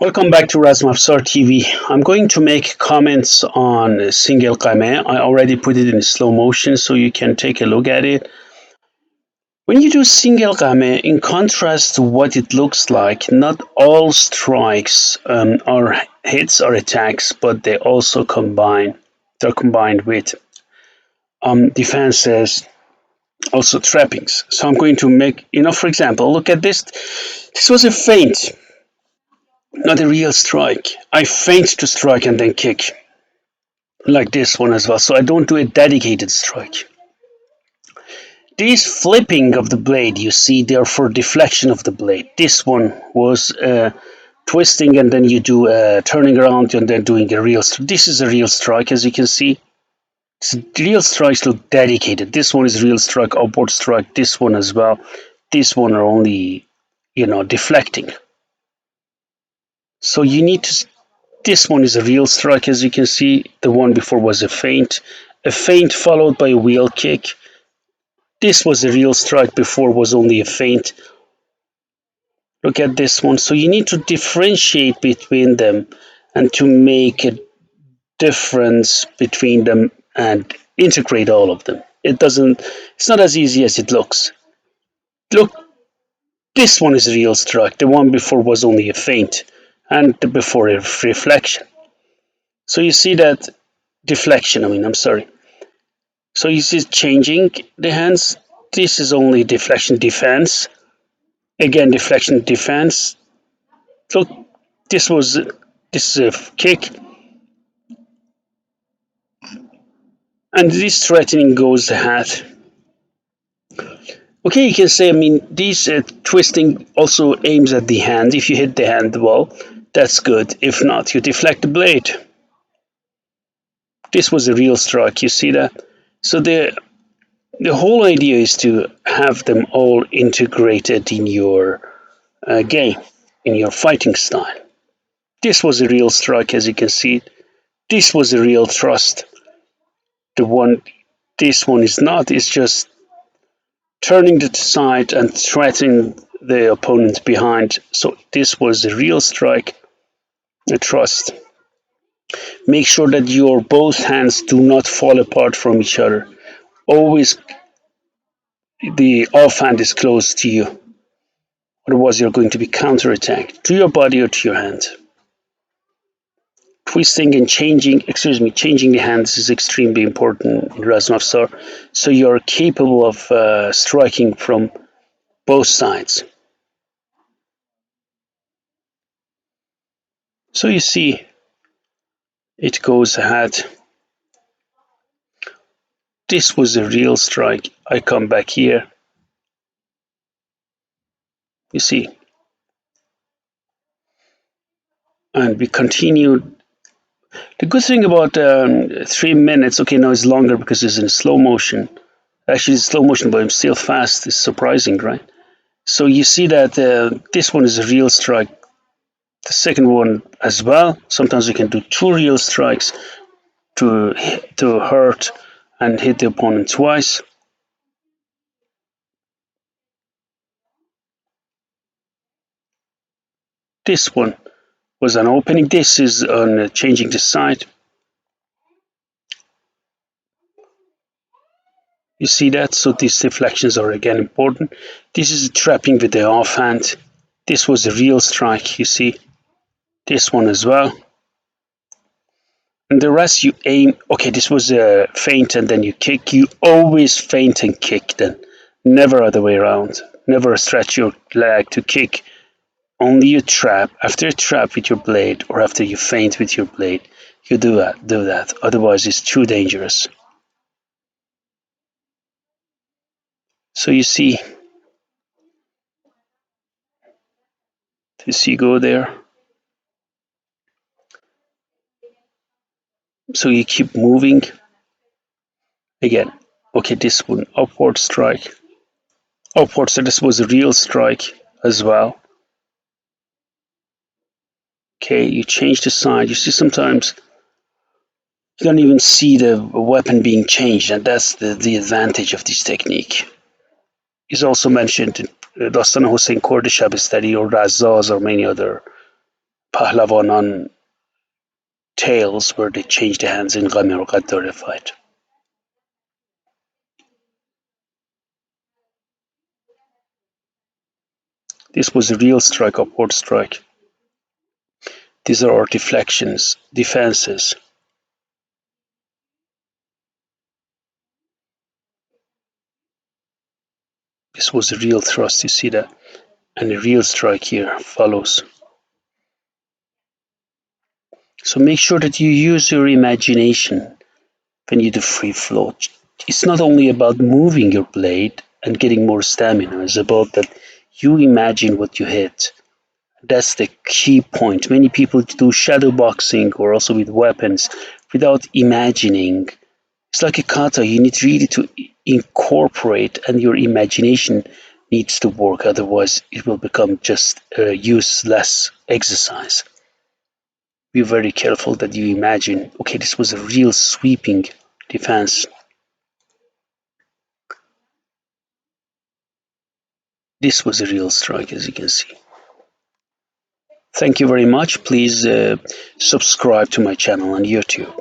Welcome back to Razmafsar TV. I'm going to make comments on single Qame. I already put it in slow motion so you can take a look at it. When you do single Qame, in contrast to what it looks like, not all strikes are hits or attacks, but they also combine. They're combined with defenses, also trappings. So I'm going to make, for example, look at this. This was a feint, not a real strike. I feint to strike and then kick, like this one as well. So I don't do a dedicated strike. These flipping of the blade, you see, they're for deflection of the blade. This one was twisting, and then you do turning around and then doing a real strike. This is a real strike, as you can see. So real strikes look dedicated. This one is real strike, upward strike. This one as well. This one are only, deflecting. So you need to. This one is a real strike, as you can see. The one before was a feint followed by a wheel kick. This was a real strike, before was only a feint. Look at this one. So you need to differentiate between them and to make a difference between them and integrate all of them. It's not as easy as it looks. Look, this one is a real strike. The one before was only a feint and the before a reflection. So you see that deflection, I'm sorry. So you see changing the hands. This is only deflection defense. Again, deflection defense. Look, this is a kick, and this threatening goes ahead. Okay, you can say, this twisting also aims at the hand. If you hit the hand well, that's good. If not, you deflect the blade. This was a real strike. You see that? So the whole idea is to have them all integrated in your game, in your fighting style. This was a real strike, as you can see. This was a real thrust. This one is not. It's just turning the side and threatening the opponent behind. So this was a real strike, a thrust. Make sure that your both hands do not fall apart from each other. Always the offhand is close to you. Otherwise, you're going to be counterattacked to your body or to your hand. Twisting and changing the hands is extremely important in Razmafsar. So you're capable of striking from both sides. So you see, it goes ahead. This was a real strike. I come back here. You see. And we continued. The good thing about 3 minutes, okay, now it's longer because it's in slow motion. Actually, it's slow motion, but I'm still fast. It's surprising, right? So you see that this one is a real strike. The second one as well. Sometimes you can do 2 real strikes to hurt and hit the opponent twice. This one was an opening. This is on changing the side. You see that? So these deflections are again important. This is trapping with the offhand. This was a real strike, you see. This one as well. And the rest you aim. Okay, this was a feint and then you kick. You always feint and kick then. Never other way around. Never stretch your leg to kick. Only you trap. After you trap with your blade or after you feint with your blade, you do that. Otherwise it's too dangerous. So you see, you go there. So you keep moving. Again, okay, this one, upward strike. Upward, so this was a real strike as well. Okay, you change the side. You see sometimes you don't even see the weapon being changed, and that's the advantage of this technique. It's also mentioned in Dastan Hossein Kordishab study or Razaz or many other Pahlavan tales where they changed hands in Qame or Gaddar fight. This was a real strike, upward strike. These are our deflections, defenses. This was a real thrust, you see that? And a real strike here follows. So make sure that you use your imagination when you do free float. It's not only about moving your blade and getting more stamina, it's about that you imagine what you hit. That's the key point. Many people do shadow boxing or also with weapons without imagining. It's like a kata, you need really to incorporate, and your imagination needs to work, otherwise, it will become just a useless exercise. Be very careful that you imagine, okay, this was a real sweeping defense. This was a real strike, as you can see. Thank you very much. Please subscribe to my channel on YouTube.